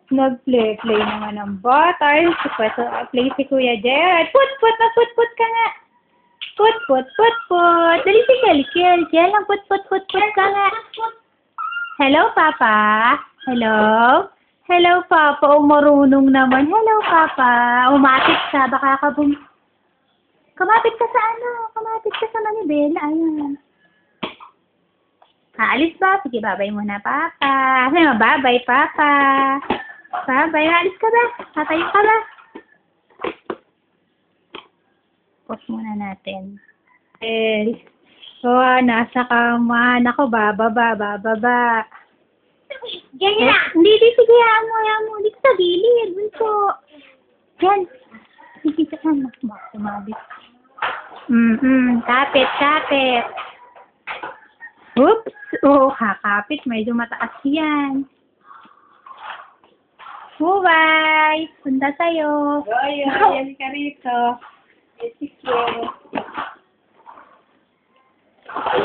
Nag-play naman ng bata. Ay, play si Kuya Gerard. Put na put ka nga. Put. Dali si Kel. Kel lang put ka nga. Hello, Papa. Hello? Hello, Papa. O, marunong naman. Hello, Papa. Umapit ka. Baka Kamapit ka sa ano? Kamapit ka sa manibela. Ayun. Aalis ba? Sige, babay muna, Papa. Ano, babay, Papa. Babay, aalis ka ba? Tatayo ka ba? Pause muna natin. Nasa kama. Nako, bababa. Ganyan na. Hindi, sige, hayaan mo. Dito sa gilid. Bunso. Yan. Sige, saan? Sumabit. Kapit. Oops. Kakapit. Medyo mataas yan. Bye. Punta sa'yo. Yan ka rito.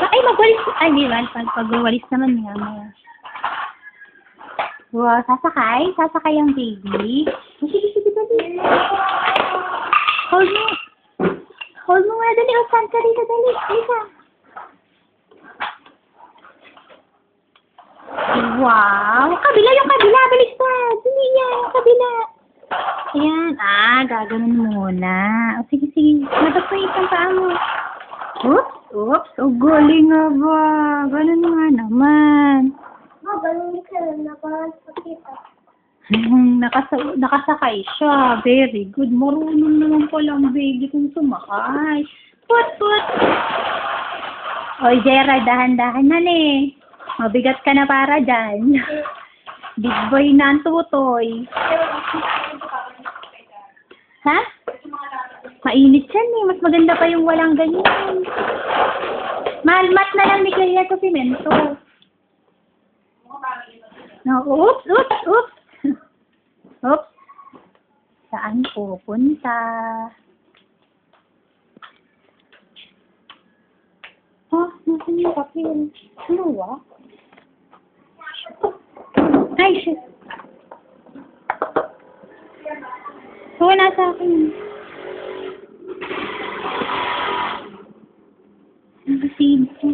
Ay, magwalis. Ay, hindi ba? Pag-walis naman niya. Wow, sasakay? Sasakay ang baby? Sige, dali. Hold mo nga, dali. O, saan ka rito, dali. Lisa. Wow. Yung kabila. Baliktad. Hindi yan, yung kabila. Ayan. Gaganon muna. O, sige. Matapait ang paa mo. Oops. O, galing nga ba? Ganon nga naman. Ganun ka na parang pakita. Nakasakay siya. Very good. Marunong naman pala ang baby kung sumakay. Put. Oy, Gerard, dahan-dahan na Mabigat ka na para dyan. Big boy na ang tutoy. Ha? Mainit yan Mas maganda pa yung walang ganyan. Malmat na lang ni Kaya sa simento. No, oops. Oops. Saan pupunta? Nasaan yung papel? Ano ba? Ay, shit. Nasa akin. Nakasin ko.